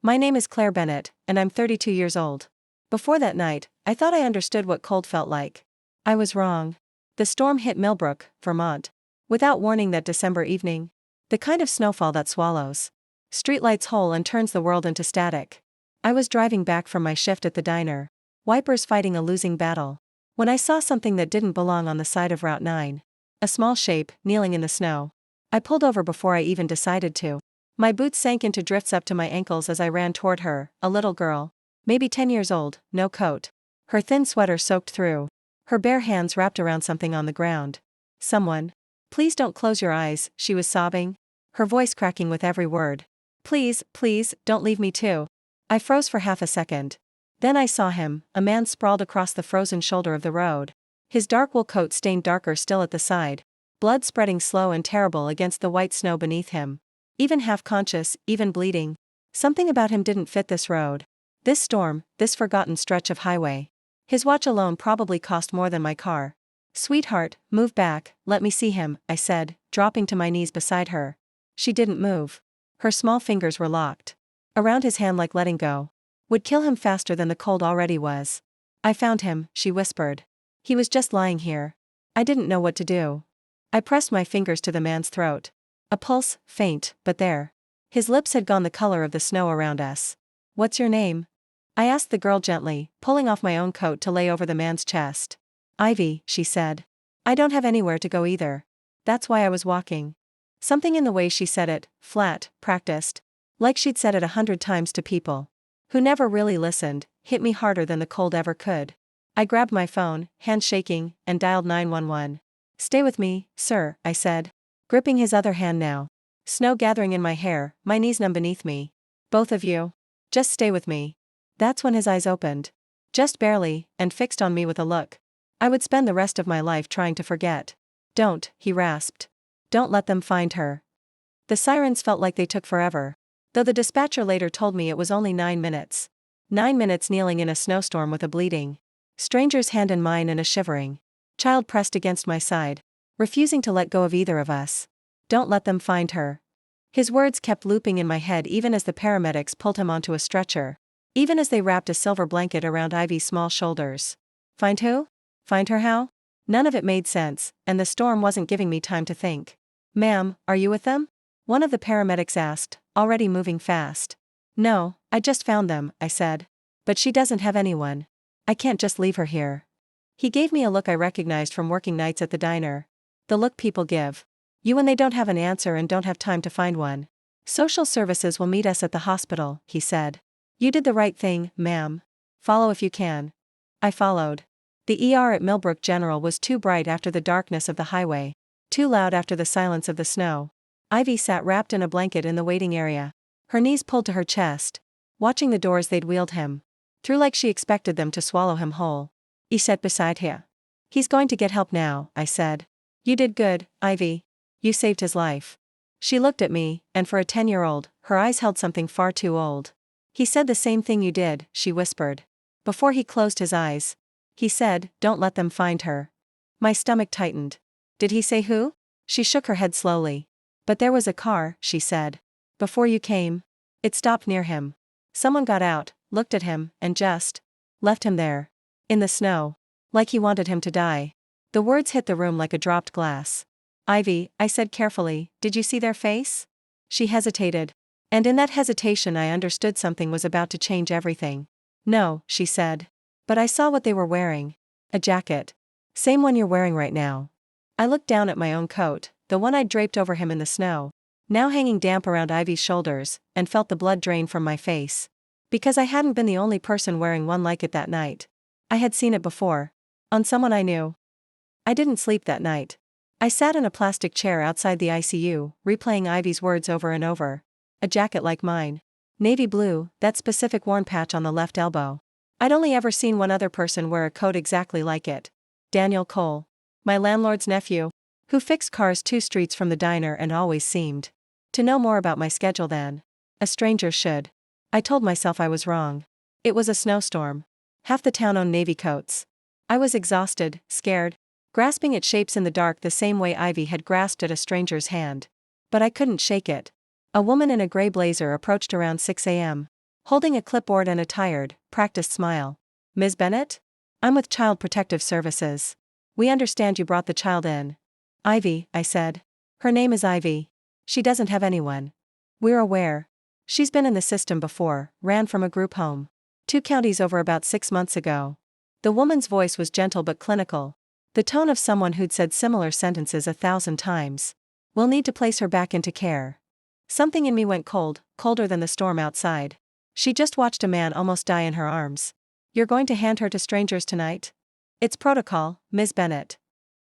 My name is Claire Bennett, and I'm 32 years old. Before that night, I thought I understood what cold felt like. I was wrong. The storm hit Millbrook, Vermont. Without warning that December evening. The kind of snowfall that swallows streetlights whole and turns the world into static. I was driving back from my shift at the diner. Wipers fighting a losing battle. When I saw something that didn't belong on the side of Route 9. A small shape, kneeling in the snow. I pulled over before I even decided to. My boots sank into drifts up to my ankles as I ran toward her, a little girl. Maybe 10 years old, no coat. Her thin sweater soaked through. Her bare hands wrapped around something on the ground. Someone. Please don't close your eyes, she was sobbing. Her voice cracking with every word. Please, please, don't leave me too. I froze for half a second. Then I saw him, a man sprawled across the frozen shoulder of the road. His dark wool coat stained darker still at the side. Blood spreading slow and terrible against the white snow beneath him. Even half-conscious, even bleeding. Something about him didn't fit this road. This storm, this forgotten stretch of highway. His watch alone probably cost more than my car. Sweetheart, move back, let me see him, I said, dropping to my knees beside her. She didn't move. Her small fingers were locked around his hand like letting go would kill him faster than the cold already was. I found him, she whispered. He was just lying here. I didn't know what to do. I pressed my fingers to the man's throat. A pulse, faint, but there. His lips had gone the color of the snow around us. What's your name? I asked the girl gently, pulling off my own coat to lay over the man's chest. Ivy, she said. I don't have anywhere to go either. That's why I was walking. Something in the way she said it, flat, practiced. Like she'd said it 100 times to people who never really listened, hit me harder than the cold ever could. I grabbed my phone, hand shaking, and dialed 911. Stay with me, sir, I said. Gripping his other hand now. Snow gathering in my hair, my knees numb beneath me. Both of you. Just stay with me. That's when his eyes opened. Just barely, and fixed on me with a look I would spend the rest of my life trying to forget. Don't, he rasped. Don't let them find her. The sirens felt like they took forever. Though the dispatcher later told me it was only 9 minutes. 9 minutes kneeling in a snowstorm with a bleeding stranger's hand in mine and a shivering child pressed against my side, refusing to let go of either of us. Don't let them find her. His words kept looping in my head even as the paramedics pulled him onto a stretcher. Even as they wrapped a silver blanket around Ivy's small shoulders. Find who? Find her how? None of it made sense, and the storm wasn't giving me time to think. Ma'am, are you with them? One of the paramedics asked, already moving fast. No, I just found them, I said. But she doesn't have anyone. I can't just leave her here. He gave me a look I recognized from working nights at the diner. The look people give you when they don't have an answer and don't have time to find one. Social services will meet us at the hospital, he said. You did the right thing, ma'am. Follow if you can. I followed. The ER at Millbrook General was too bright after the darkness of the highway. Too loud after the silence of the snow. Ivy sat wrapped in a blanket in the waiting area. Her knees pulled to her chest. Watching the doors they'd wheeled him through like she expected them to swallow him whole. I sat beside her. He's going to get help now, I said. You did good, Ivy. You saved his life. She looked at me, and for a 10-year-old, her eyes held something far too old. He said the same thing you did, she whispered. Before he closed his eyes. He said, don't let them find her. My stomach tightened. Did he say who? She shook her head slowly. But there was a car, she said. Before you came. It stopped near him. Someone got out, looked at him, and just left him there. In the snow. Like he wanted him to die. The words hit the room like a dropped glass. Ivy, I said carefully, did you see their face? She hesitated. And in that hesitation I understood something was about to change everything. No, she said. But I saw what they were wearing. A jacket. Same one you're wearing right now. I looked down at my own coat, the one I'd draped over him in the snow, now hanging damp around Ivy's shoulders, and felt the blood drain from my face. Because I hadn't been the only person wearing one like it that night. I had seen it before. On someone I knew. I didn't sleep that night. I sat in a plastic chair outside the ICU, replaying Ivy's words over and over. A jacket like mine. Navy blue, that specific worn patch on the left elbow. I'd only ever seen one other person wear a coat exactly like it. Daniel Cole. My landlord's nephew. Who fixed cars 2 streets from the diner and always seemed to know more about my schedule than a stranger should. I told myself I was wrong. It was a snowstorm. Half the town owned navy coats. I was exhausted, scared, grasping at shapes in the dark the same way Ivy had grasped at a stranger's hand. But I couldn't shake it. A woman in a gray blazer approached around 6 a.m. holding a clipboard and a tired, practiced smile. Ms. Bennett? I'm with Child Protective Services. We understand you brought the child in. Ivy, I said. Her name is Ivy. She doesn't have anyone. We're aware. She's been in the system before, ran from a group home. 2 counties over about 6 months ago. The woman's voice was gentle but clinical. The tone of someone who'd said similar sentences 1,000 times. We'll need to place her back into care. Something in me went cold, colder than the storm outside. She just watched a man almost die in her arms. You're going to hand her to strangers tonight? It's protocol, Ms. Bennett.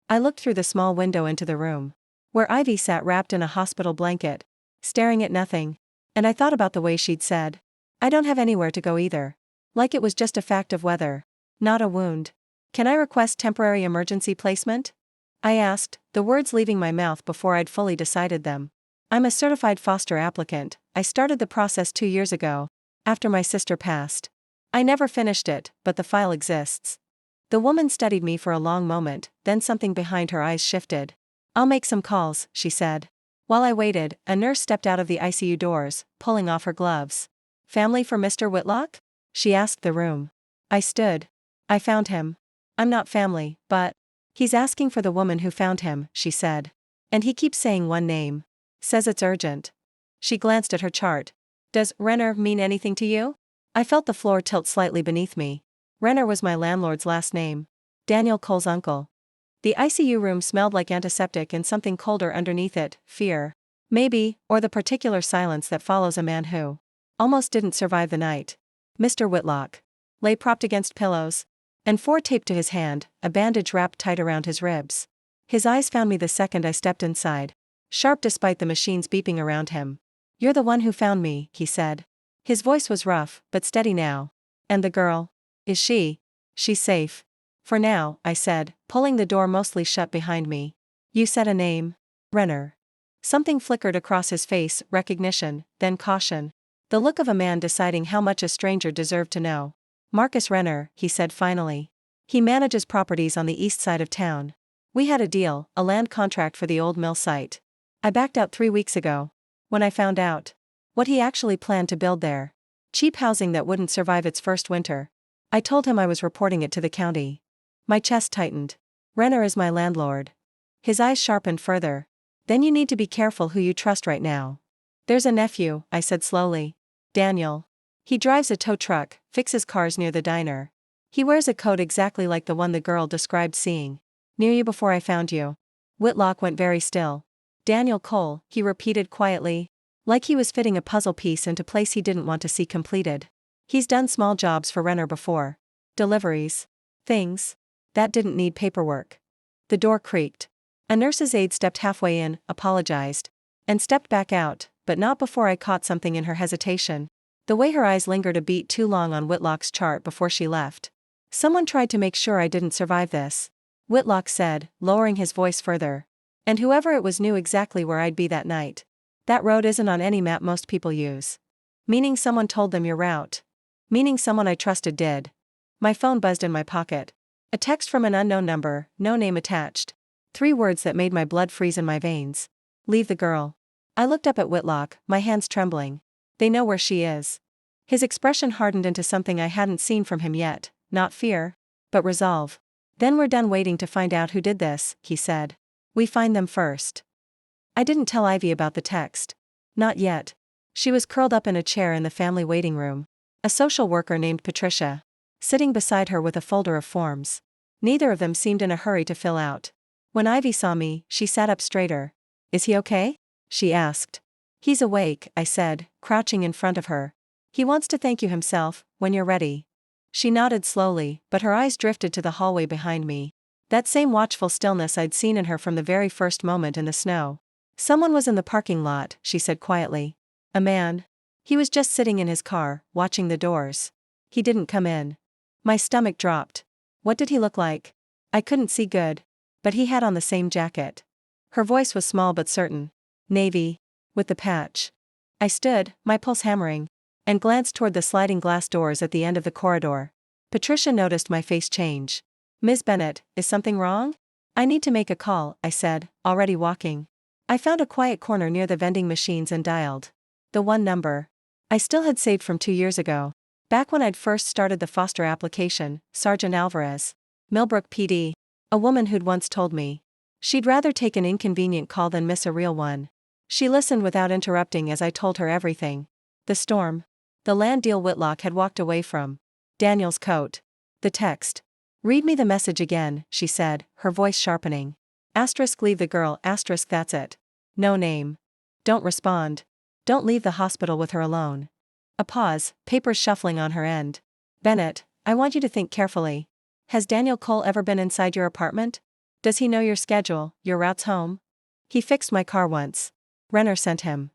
I looked through the small window into the room, where Ivy sat wrapped in a hospital blanket, staring at nothing, and I thought about the way she'd said, I don't have anywhere to go either. Like it was just a fact of weather, not a wound. Can I request temporary emergency placement? I asked, the words leaving my mouth before I'd fully decided them. I'm a certified foster applicant. I started the process 2 years ago, after my sister passed. I never finished it, but the file exists. The woman studied me for a long moment, then something behind her eyes shifted. I'll make some calls, she said. While I waited, a nurse stepped out of the ICU doors, pulling off her gloves. Family for Mr. Whitlock? She asked the room. I stood. I found him. I'm not family, but... He's asking for the woman who found him, she said. And he keeps saying one name. Says it's urgent. She glanced at her chart. Does Renner mean anything to you? I felt the floor tilt slightly beneath me. Renner was my landlord's last name. Daniel Cole's uncle. The ICU room smelled like antiseptic and something colder underneath it, fear. Maybe, or the particular silence that follows a man who almost didn't survive the night. Mr. Whitlock lay propped against pillows, and 4 taped to his hand, a bandage wrapped tight around his ribs. His eyes found me the second I stepped inside, sharp despite the machines beeping around him. You're the one who found me, he said. His voice was rough, but steady now. And the girl? Is she? She's safe. For now, I said, pulling the door mostly shut behind me. You said a name. Renner. Something flickered across his face, recognition, then caution. The look of a man deciding how much a stranger deserved to know. Marcus Renner, he said finally. He manages properties on the east side of town. We had a deal, a land contract for the old mill site. I backed out 3 weeks ago. When I found out what he actually planned to build there. Cheap housing that wouldn't survive its first winter. I told him I was reporting it to the county. My chest tightened. Renner is my landlord. His eyes sharpened further. Then you need to be careful who you trust right now. There's a nephew, I said slowly. Daniel. He drives a tow truck, fixes cars near the diner. He wears a coat exactly like the one the girl described seeing. Near you before I found you. Whitlock went very still. Daniel Cole, he repeated quietly, like he was fitting a puzzle piece into place he didn't want to see completed. He's done small jobs for Renner before. Deliveries. Things. That didn't need paperwork. The door creaked. A nurse's aide stepped halfway in, apologized, and stepped back out, but not before I caught something in her hesitation. The way her eyes lingered a beat too long on Whitlock's chart before she left. Someone tried to make sure I didn't survive this. Whitlock said, lowering his voice further. And whoever it was knew exactly where I'd be that night. That road isn't on any map most people use. Meaning someone told them your route. Meaning someone I trusted did. My phone buzzed in my pocket. A text from an unknown number, no name attached. 3 words that made my blood freeze in my veins. Leave the girl. I looked up at Whitlock, my hands trembling. They know where she is. His expression hardened into something I hadn't seen from him yet, not fear, but resolve. Then we're done waiting to find out who did this, he said. We find them first. I didn't tell Ivy about the text. Not yet. She was curled up in a chair in the family waiting room. A social worker named Patricia, sitting beside her with a folder of forms. Neither of them seemed in a hurry to fill out. When Ivy saw me, she sat up straighter. Is he okay? She asked. He's awake, I said, crouching in front of her. He wants to thank you himself, when you're ready. She nodded slowly, but her eyes drifted to the hallway behind me. That same watchful stillness I'd seen in her from the very first moment in the snow. Someone was in the parking lot, she said quietly. A man. He was just sitting in his car, watching the doors. He didn't come in. My stomach dropped. What did he look like? I couldn't see good. But he had on the same jacket. Her voice was small but certain. Navy. With the patch. I stood, my pulse hammering, and glanced toward the sliding glass doors at the end of the corridor. Patricia noticed my face change. Ms. Bennett, is something wrong? I need to make a call, I said, already walking. I found a quiet corner near the vending machines and dialed. The one number. I still had saved from 2 years ago. Back when I'd first started the foster application, Sergeant Alvarez, Millbrook PD, a woman who'd once told me she'd rather take an inconvenient call than miss a real one. She listened without interrupting as I told her everything. The storm. The land deal Whitlock had walked away from. Daniel's coat. The text. Read me the message again, she said, her voice sharpening. Asterisk leave the girl, asterisk that's it. No name. Don't respond. Don't leave the hospital with her alone. A pause, papers shuffling on her end. Bennett, I want you to think carefully. Has Daniel Cole ever been inside your apartment? Does he know your schedule, your routes home? He fixed my car once. Renner sent him.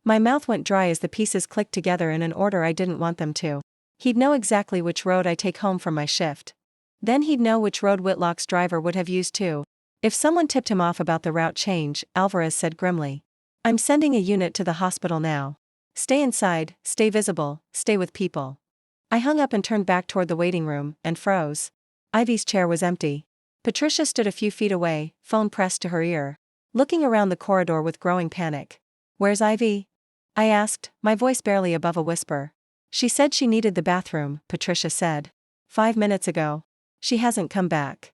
My mouth went dry as the pieces clicked together in an order I didn't want them to. He'd know exactly which road I take home from my shift. Then he'd know which road Whitlock's driver would have used too. If someone tipped him off about the route change, Alvarez said grimly. I'm sending a unit to the hospital now. Stay inside, stay visible, stay with people. I hung up and turned back toward the waiting room, and froze. Ivy's chair was empty. Patricia stood a few feet away, phone pressed to her ear, looking around the corridor with growing panic. Where's Ivy? I asked, my voice barely above a whisper. She said she needed the bathroom, Patricia said. 5 minutes ago. She hasn't come back.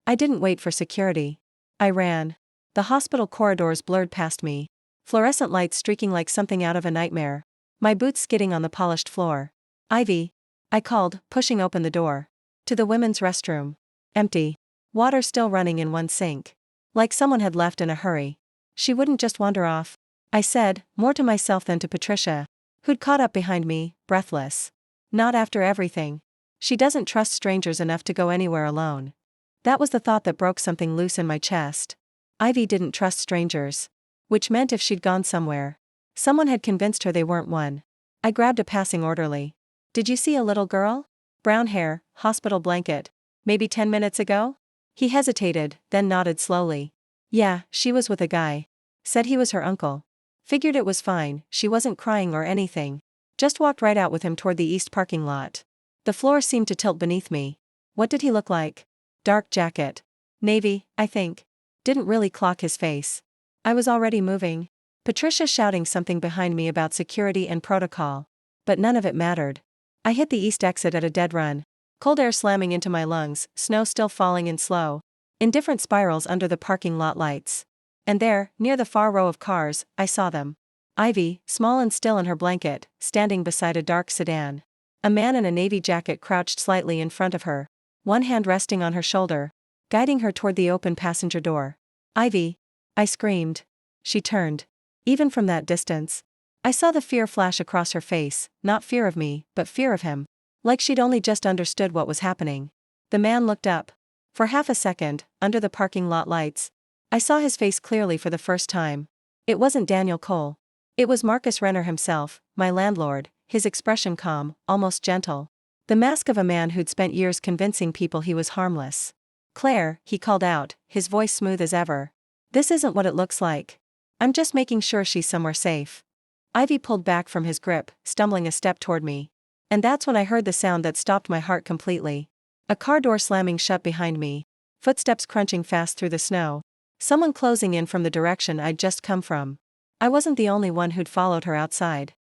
I didn't wait for security. I ran. The hospital corridors blurred past me. Fluorescent lights streaking like something out of a nightmare. My boots skidding on the polished floor. Ivy. I called, pushing open the door. To the women's restroom. Empty. Water still running in one sink. Like someone had left in a hurry. She wouldn't just wander off. I said, more to myself than to Patricia, who'd caught up behind me, breathless. Not after everything. She doesn't trust strangers enough to go anywhere alone. That was the thought that broke something loose in my chest. Ivy didn't trust strangers. Which meant if she'd gone somewhere, someone had convinced her they weren't one. I grabbed a passing orderly. Did you see a little girl? Brown hair, hospital blanket. Maybe 10 minutes ago? He hesitated, then nodded slowly. Yeah, she was with a guy. Said he was her uncle. Figured it was fine, she wasn't crying or anything. Just walked right out with him toward the east parking lot. The floor seemed to tilt beneath me. What did he look like? Dark jacket. Navy, I think. Didn't really clock his face. I was already moving. Patricia shouting something behind me about security and protocol. But none of it mattered. I hit the east exit at a dead run. Cold air slamming into my lungs, snow still falling in slow, indifferent spirals under the parking lot lights. And there, near the far row of cars, I saw them. Ivy, small and still in her blanket, standing beside a dark sedan. A man in a navy jacket crouched slightly in front of her, one hand resting on her shoulder, guiding her toward the open passenger door. Ivy! I screamed. She turned. Even from that distance, I saw the fear flash across her face, not fear of me, but fear of him. Like she'd only just understood what was happening. The man looked up. For half a second, under the parking lot lights, I saw his face clearly for the first time. It wasn't Daniel Cole. It was Marcus Renner himself, my landlord, his expression calm, almost gentle. The mask of a man who'd spent years convincing people he was harmless. Claire, he called out, his voice smooth as ever. This isn't what it looks like. I'm just making sure she's somewhere safe. Ivy pulled back from his grip, stumbling a step toward me. And that's when I heard the sound that stopped my heart completely. A car door slamming shut behind me. Footsteps crunching fast through the snow. Someone closing in from the direction I'd just come from. I wasn't the only one who'd followed her outside.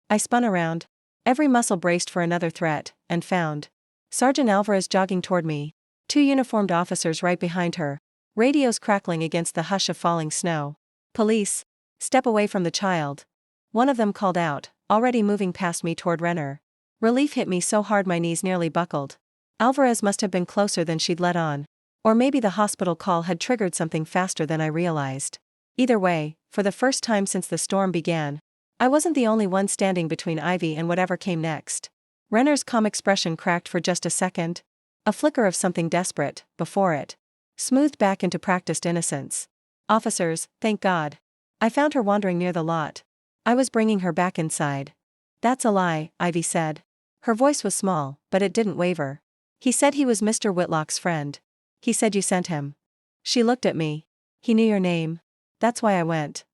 I spun around. Every muscle braced for another threat, and found Sergeant Alvarez jogging toward me. 2 uniformed officers right behind her. Radios crackling against the hush of falling snow. Police. Step away from the child. One of them called out, already moving past me toward Renner. Relief hit me so hard my knees nearly buckled. Alvarez must have been closer than she'd let on. Or maybe the hospital call had triggered something faster than I realized. Either way, for the first time since the storm began, I wasn't the only one standing between Ivy and whatever came next. Renner's calm expression cracked for just a second. A flicker of something desperate, before it smoothed back into practiced innocence. Officers, thank God. I found her wandering near the lot. I was bringing her back inside. That's a lie, Ivy said. Her voice was small, but it didn't waver. He said he was Mr. Whitlock's friend. He said you sent him. She looked at me. He knew your name. That's why I went.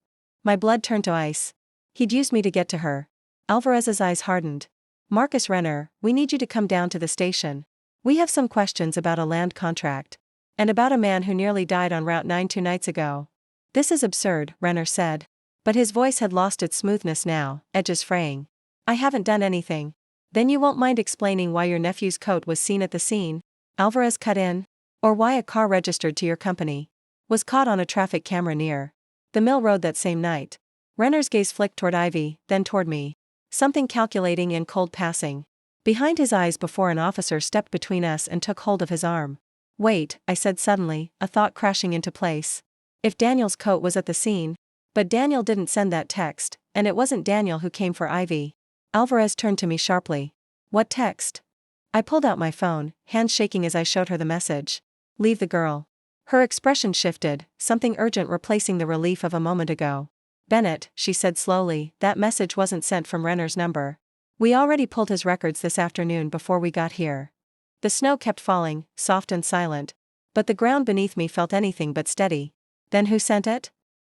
My blood turned to ice. He'd used me to get to her. Alvarez's eyes hardened. Marcus Renner, we need you to come down to the station. We have some questions about a land contract. And about a man who nearly died on Route 9 2 nights ago. This is absurd, Renner said. But his voice had lost its smoothness now, edges fraying. I haven't done anything. Then you won't mind explaining why your nephew's coat was seen at the scene? Alvarez cut in. Or why a car registered to your company was caught on a traffic camera near the mill road that same night. Renner's gaze flicked toward Ivy, then toward me. Something calculating and cold passing behind his eyes before an officer stepped between us and took hold of his arm. Wait, I said suddenly, a thought crashing into place. If Daniel's coat was at the scene, but Daniel didn't send that text, and it wasn't Daniel who came for Ivy. Alvarez turned to me sharply. What text? I pulled out my phone, hands shaking as I showed her the message. Leave the girl. Her expression shifted, something urgent replacing the relief of a moment ago. Bennett, she said slowly, that message wasn't sent from Renner's number. We already pulled his records this afternoon before we got here. The snow kept falling, soft and silent, but the ground beneath me felt anything but steady. Then who sent it?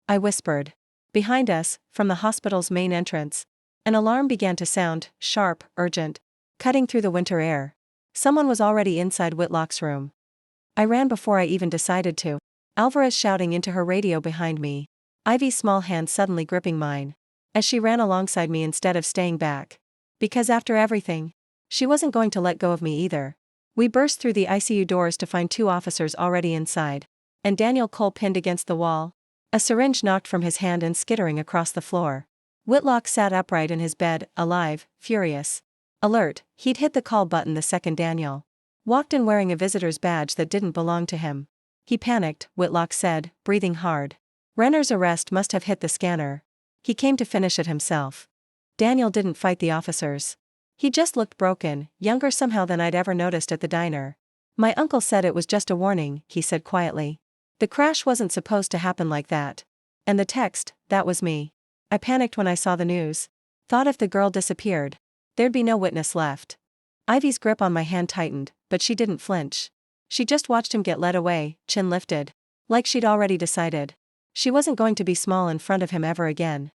I whispered. Behind us, from the hospital's main entrance, an alarm began to sound, sharp, urgent, cutting through the winter air. Someone was already inside Whitlock's room. I ran before I even decided to. Alvarez shouting into her radio behind me. Ivy's small hand suddenly gripping mine. As she ran alongside me instead of staying back. Because after everything, she wasn't going to let go of me either. We burst through the ICU doors to find 2 officers already inside. And Daniel Cole pinned against the wall. A syringe knocked from his hand and skittering across the floor. Whitlock sat upright in his bed, alive, furious. Alert, he'd hit the call button the second Daniel walked in wearing a visitor's badge that didn't belong to him. He panicked, Whitlock said, breathing hard. Renner's arrest must have hit the scanner. He came to finish it himself. Daniel didn't fight the officers. He just looked broken, younger somehow than I'd ever noticed at the diner. My uncle said it was just a warning, he said quietly. The crash wasn't supposed to happen like that. And the text, that was me. I panicked when I saw the news. Thought if the girl disappeared, there'd be no witness left. Ivy's grip on my hand tightened, but she didn't flinch. She just watched him get led away, chin lifted. Like she'd already decided. She wasn't going to be small in front of him ever again.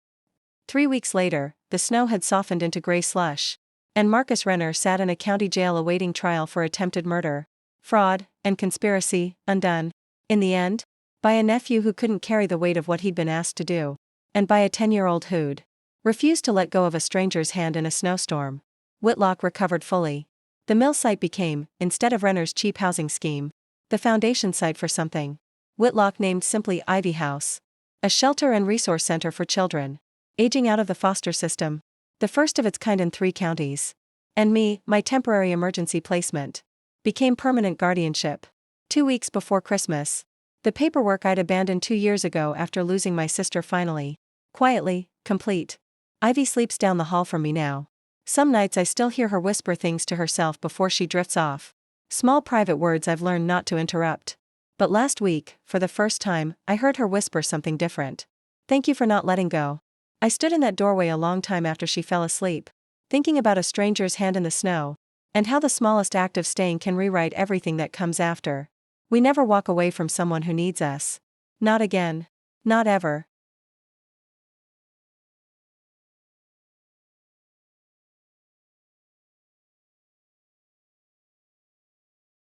3 weeks later, the snow had softened into gray slush. And Marcus Renner sat in a county jail awaiting trial for attempted murder, fraud, and conspiracy, undone, in the end, by a nephew who couldn't carry the weight of what he'd been asked to do, and by a 10-year-old who'd refused to let go of a stranger's hand in a snowstorm. Whitlock recovered fully. The mill site became, instead of Renner's cheap housing scheme, the foundation site for something Whitlock named simply Ivy House. A shelter and resource center for children aging out of the foster system, the first of its kind in 3 counties. And me, my temporary emergency placement, became permanent guardianship. 2 weeks before Christmas. The paperwork I'd abandoned 2 years ago after losing my sister finally, quietly, complete. Ivy sleeps down the hall from me now. Some nights I still hear her whisper things to herself before she drifts off. Small private words I've learned not to interrupt. But last week, for the first time, I heard her whisper something different. Thank you for not letting go. I stood in that doorway a long time after she fell asleep, thinking about a stranger's hand in the snow, and how the smallest act of staying can rewrite everything that comes after. We never walk away from someone who needs us. Not again. Not ever.